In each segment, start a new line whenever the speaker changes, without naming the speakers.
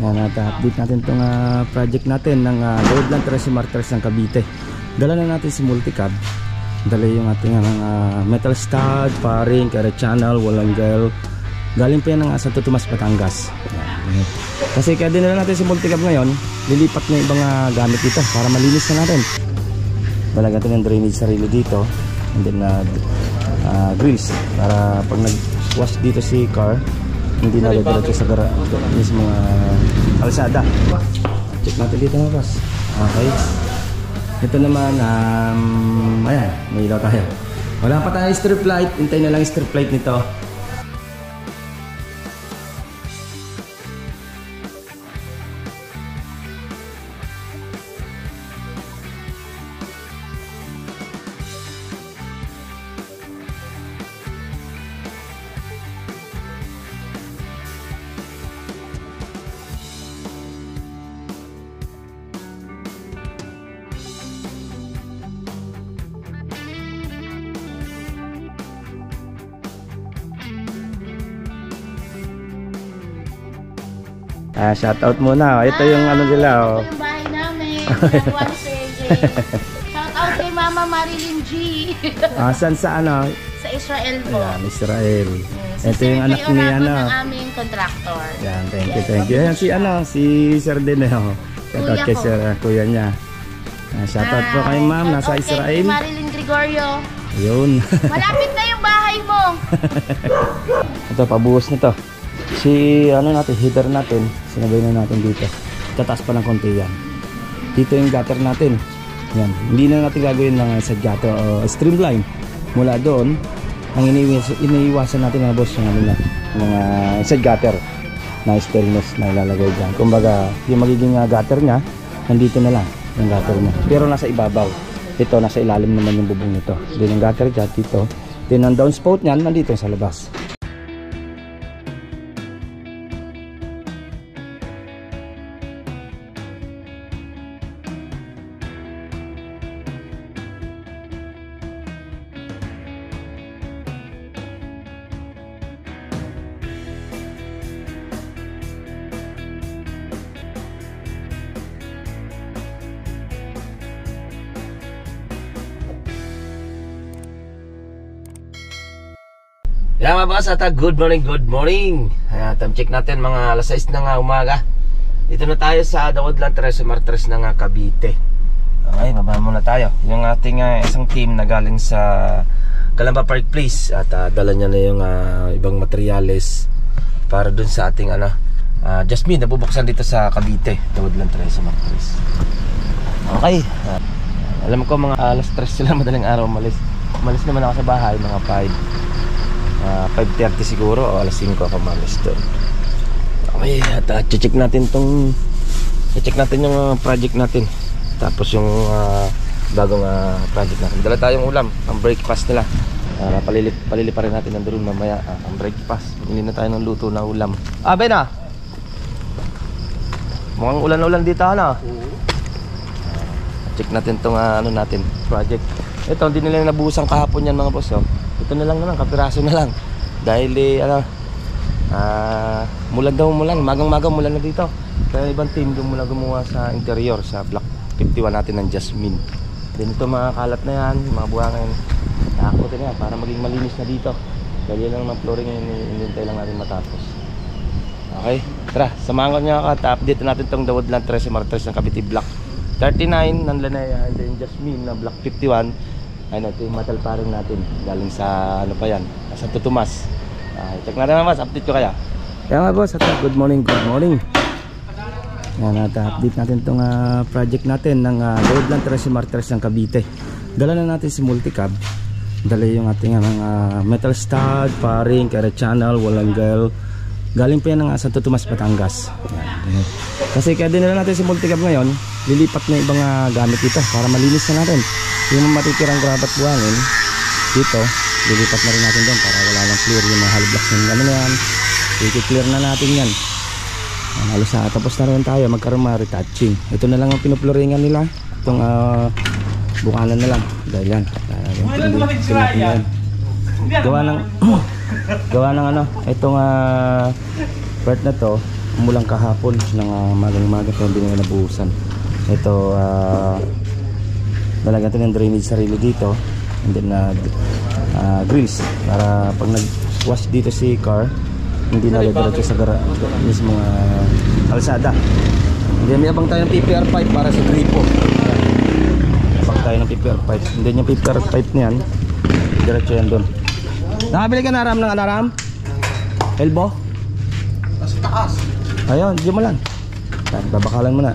Yan, at update natin itong project natin ng Lordland Tres Martires ng Cavite. Dala na natin si Multicab. Dala yung ating metal stud, paring, carry channel, walang gel. Galing pa yan ng Santo Tomas, Batangas. Yan. Kasi kaya dinala natin si Multicab ngayon, lilipat na yung ibang gamit dito para malinis na natin. Balagyan natin yung drainage sarili dito. And then grills para pag nag-wash dito si car, hindi na dito sa mismo kalsada. Check natin dito mga boss. Okay. Ito naman, ayan, may ilaw tayo. Wala pa tayo strip light, hintay na lang strip light nito. Shout out muna. Ito yung ano nila.
Ito yung bahay namin. Shout out kay Mama Marilyn G.
Saan sa ano?
Sa Israel po.
Ayan, Israel.
Ito
yung anak ni ano.
ng aming contractor.
Yan, thank you. Ayan, si Sir Dineo. Shout out kay Sir, kuya niya. Shout out po kay ma'am, nasa Israel.
Kay Marilyn Gregorio.
Ayun.
Malapit na yung bahay mo.
Ito, pabuhos nito. Si ano natin, heater natin, sinabay na natin dito. Tataas pa ng konti yan. Dito yung gutter natin. Yan. Hindi na natin gagawin ng sa gutter o streamline. Mula doon, ang iniiwasan natin mga boss yung mga sa gutter na stainless na ilalagay dyan. Kumbaga, yung magiging gutter nya, nandito na lang yung gutter nya. Pero nasa ibabaw. Ito, nasa ilalim naman yung bubong nito. Then yung gutter dyan dito. Then ang downspout nyan, nandito sa labas.
Yan mga boss, good morning. Time check natin mga alas 6 na umaga. Dito na tayo sa Lordland Tres Martires ng Cavite. Okay, baba muna tayo. Yung ating isang team na galing sa Calamba Park Place. At dala niya na yung ibang materyales para dun sa ating Jasmine na bubuksan dito sa Cavite, Lordland Tres Martires. Okay, alam ko mga alas 3 sila madaling araw umalis. Umalis naman ako sa bahay mga 5:30 siguro o alas 5 ako malis doon. Okay, at check natin yung project natin. Tapos yung bagong project natin. Dala tayong ulam, ang breakfast nila. Palili pa rin natin nandoon mamaya ang breakfast. Pili na tayo ng luto na ulam. Ben mukhang ulan-ulan dito check natin tong natin project. Ito hindi nila nabuhusan kahapon yan mga boss. Ito na lang naman, kapiraso na lang. Dahil mulan, magang-magang mulan na dito. Kaya ibang team doon mula gumawa sa interior, sa block 51 natin ng Jasmine. Then ito mga kalat na yan, mga buhangin. Nakakutin na yan para maging malinis na dito. Dahil yan lang ng flooring yung inintay lang natin matapos. Okay, tara, samahan ko nyo at update natin itong Lordland Tres Martires ng Cavite block 39 ng Lanaya, and then Jasmine na block 51. Ayun, ito yung metal paring natin galing sa pa yan, Santo Tomas. Check natin mga boss, update ko kaya.
Kaya mga boss, good morning. Yan, at update natin itong project natin ng Lordland Tres Martires ng Cavite. Dala na natin si Multicab. Dala yung ating metal stud, paring, carry channel, walang gel. Galing pa yan ng Santo Tomas, Batangas. Yan. Kasi kaya dinala natin si Multicab ngayon, lilipat na ibang gamit dito para malinis na natin. Yung matitirang grabat buhangin dito, lilipat na rin natin doon para wala lang clear yung mga hollow blocks ng na yan. I-clear na natin yan. Halos tapos na rin tayo, magkaroon mga retouching. Ito na lang ang pinuploringan nila. Itong bukanan na lang. Dahil yan. Gawa ng itong part na to, umulang kahapon ng magang-maga pero hindi na nabuhusan. Ito lalagyan natin ng drainage sarili dito and then grills para pag nag-wash dito si car hindi na diretso sa mismo kalsada. And then may abang tayo ng PPR pipe para sa gripo. Abang tayo ng PPR pipe. And then yung PPR pipe na yan diretso yan doon. Nakabili ka na aram ng alarm? Elbow?
Nasa taas.
Ayun, di mo lang. Babakalan mo na.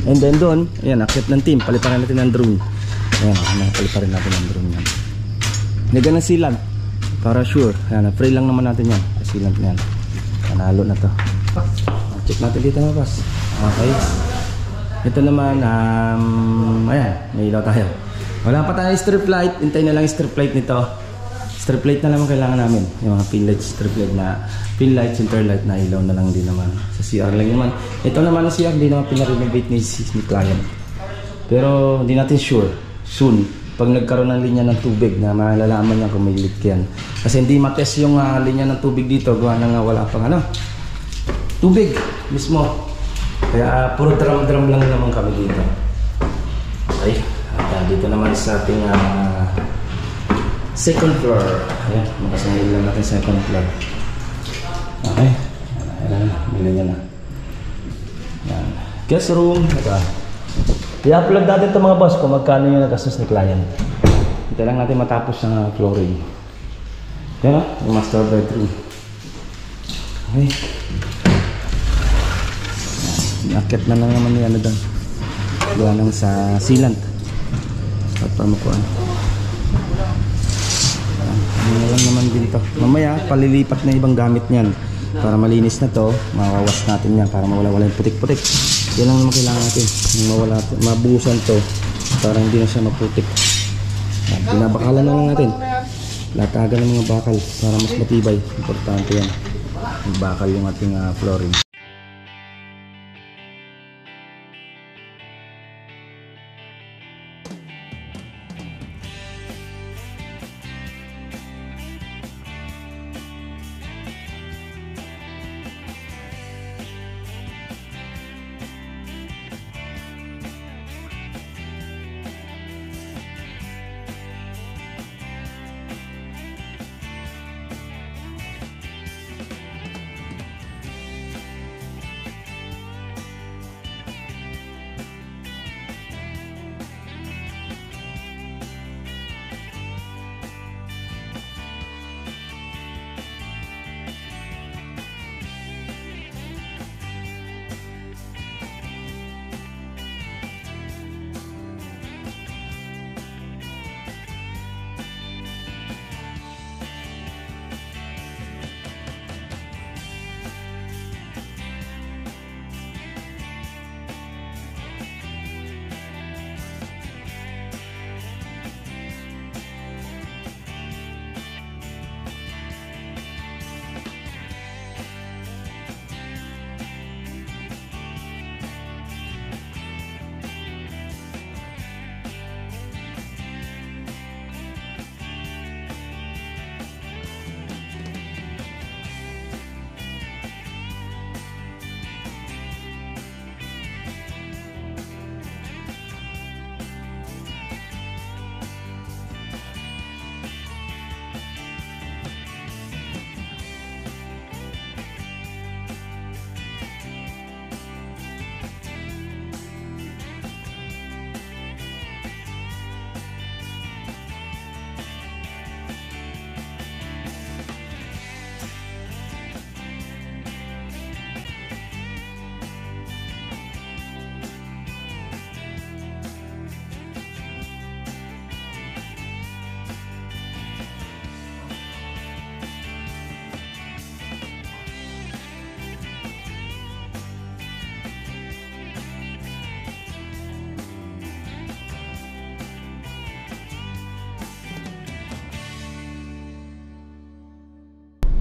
And then doon, ayan, accept ng team. Paliparan natin ng drone. Ayan, paliparan natin ng drone yan. Nagyan ng sealant para sure. Ayan, free lang naman natin yan. Sealant na yan. Panalo na to. Check natin dito mga boss. Okay. Ito naman, ayan, may ilaw tayo. Wala pa tayo strip light. Hintayin na lang yung strip light nito. Strip light na naman kailangan namin. Yung mga pin light, strip light na pin light, center light na ilaw na lang din naman. Sa CR lang naman. Ito naman sa CR, hindi naman pinarenovate ni client. Pero hindi natin sure. Soon, pag nagkaroon ng linya ng tubig na malalaman niya kung may leak yan. Kasi hindi matest yung linya ng tubig dito. Gawa na nga wala pang tubig mismo. Kaya puro drum lang naman kami dito. Okay. At dito naman sa ating second floor. Ayan, makasahil lang natin second floor. Okay. Ayan, bilhin niya na. Ayan. Guest room. I-upload natin ito mga boss kung magkano yung nagastos ni client. Ito lang natin matapos ng flooring. Ayan yung master bedroom. Okay. Akit na lang naman yung doon. Gawa nang sa sealant. At pamukuan. Ano lang naman din to. Mamaya palilipat na ibang gamit niyan para malinis na to. Mawawas natin yan para mawala-wala yung putik-putik. Yan lang naman kailangan natin. Mabuhusan to para hindi na siya maputik. Binabakalan na lang natin. Latagan ng mga bakal para mas matibay. Importante yan. Bakal yung ating flooring.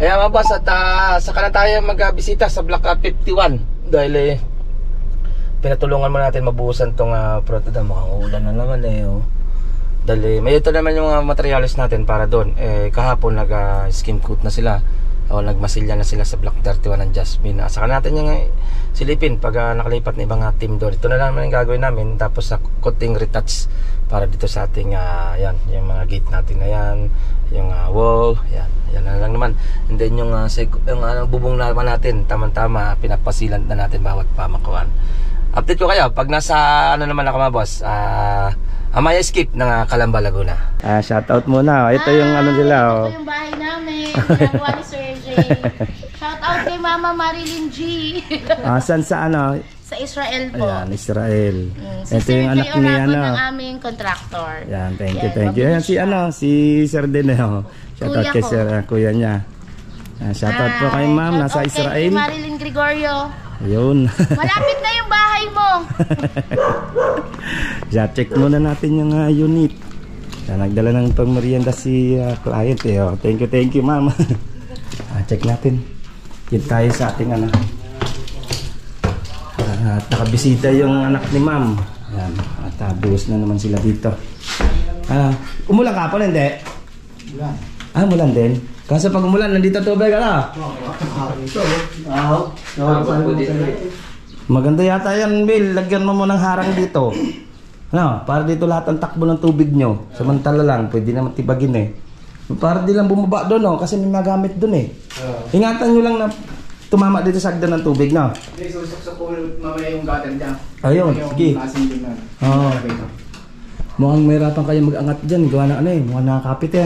Kaya mga boss, at saka na tayo magbisita sa Block 51 dahil pinatulungan mo natin mabuhusan tong product. Mukhang ulan na naman Dahil may ito naman yung materials natin para doon. Kahapon nag skim coat na sila. o nagmasilya na sila sa Block 31 ng Jasmine. Saka natin yung silipin pag nakalipat na ibang team doon. Ito na lang naman yung gagawin namin, tapos sa konting retouch para dito sa ating yan, yung mga gate natin na yan, yung wall, yan na lang naman. And then yung bubong naman natin, tamang-tama pinapasilan na natin bawat pamakuan. Update ko kayo pag nasa naman ako mga boss, Amaya Skip ng Calamba, Laguna.
Shoutout muna. Ito yung nila.
Ito yung bahay namin. Ginagawa ni Sir J. Shoutout kay Mama Marilyn G.
Saan sa
Sa Israel po.
Ayan, Israel.
Si
Ito
Sir
yung
J.
anak ni
Oragon ng aming contractor.
Yan, thank you. Ayan, si Sir Deneo. Shoutout
Kuya
kay
ko.
Sir, kuya niya. Shoutout po kay ma'am, nasa
Shoutout
Israel.
kay Marilyn Gregorio.
Ayun.
Malapit na yung bahay mo.
Check muna natin yung unit. Nagdala ng pangmerienda si client Thank you ma'am. Check natin. Dito tayo sa ating nakabisita yung anak ni ma'am. Ayan. At buhos na naman sila dito. Umulan ka po, hindi? Umulan. Umulan din. Kaso pag umulan, nandito tubig maganda yata yan, Bill. Lagyan mo ng harang dito. Para dito lahat ang takbo ng tubig nyo. Samantala lang, pwede naman tibagin Para di lang bumaba doon, kasi may magamit doon Ingatan nyo lang na tumama dito sa hagdan ng tubig,
Hindi, susok ko mamaya yung gutter dyan.
Ayun, sige. Mukhang mahirapan kayo mag-angat dyan. Gawa na mukhang nakakapit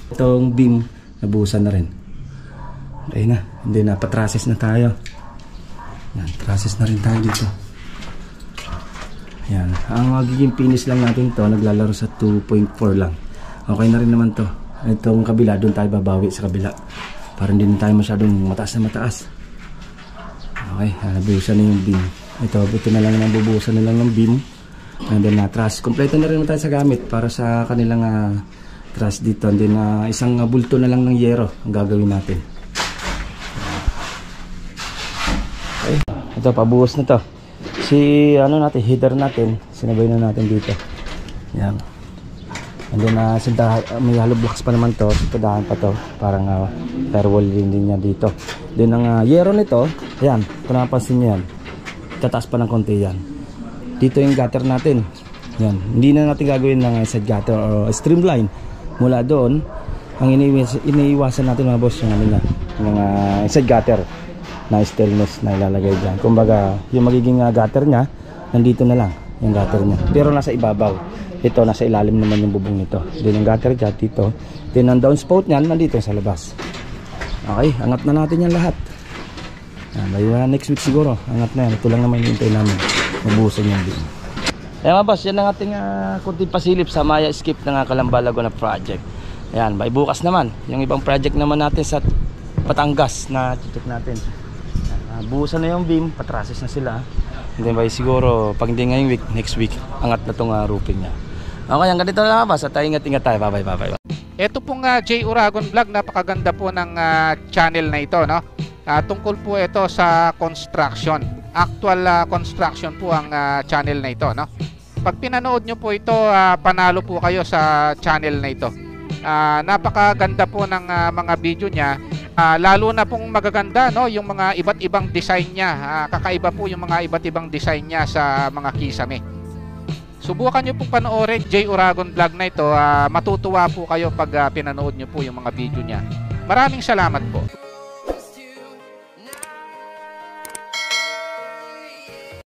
Itong beam, nabuhusan na rin. Okay na, hindi na, patrasis na tayo. Yan, trasis na rin tayo dito. Yan, ang magiging finish lang natin to, naglalaro sa 2.4 lang. Okay na rin naman to. Itong kabila, doon tayo babawi sa kabila. Para hindi na tayo masyadong mataas na mataas. Okay, nabuhusan na yung beam. Ito na lang naman, bubuhusan na lang ng beam. And then truss, kompleto na rin naman tayo sa gamit para sa kanilang truss dito. And then isang bulto na lang ng yero ang gagawin natin. Okay, ito pabuhos na to. Si natin, header natin, sinabay na natin dito. Yan. And then may hollow blocks pa naman to, padahan pa to, parang firewall din niya dito. Then ang yero nito, ayan, kung napansin niyo yan, tataas pa ng konti yan. Dito yung gutter natin. Yan. Hindi na natin gagawin ng side gutter o streamline. Mula doon, ang iniiwasan natin mga boss, yung side gutter na stainless na ilalagay dyan. Kumbaga, yung magiging gutter nya, nandito na lang yung gutter nya. Pero nasa ibabaw. Ito, nasa ilalim naman yung bubong nito. Then yung gutter dyan dito. Then ang downspout nyan, nandito sa labas. Okay, angat na natin yan lahat. Next week siguro, angat na yan. Ito lang naman yung hintay namin. Mabuhusan yung din. Mga boss, yan ang ating kunting pasilip sa Amaya Skip ng Calamba, Laguna project. Ayan, by bukas naman. Yung ibang project naman natin sa Batangas na check natin. Buhusan na yung beam, patrasis na sila. And then by siguro, pag hindi ngayong week, next week, angat na itong roofing niya. Okay, ang ganito na mga boss. At ingat-ingat tayo. Bye-bye.
Ito pong J. Oragon Vlog, napakaganda po ng channel na ito, no? Tungkol po ito sa construction. Actual construction po ang channel na ito, no? Pag pinanood nyo po ito, panalo po kayo sa channel na ito. Napakaganda po ng mga video niya. Lalo na pong magaganda, no? Yung mga iba't ibang design niya. Kakaiba po yung mga iba't ibang design niya sa mga kisame. Subukan nyo pong panoorin J. Oragon Vlog na ito. Matutuwa po kayo pag pinanood nyo po yung mga video niya. Maraming salamat po.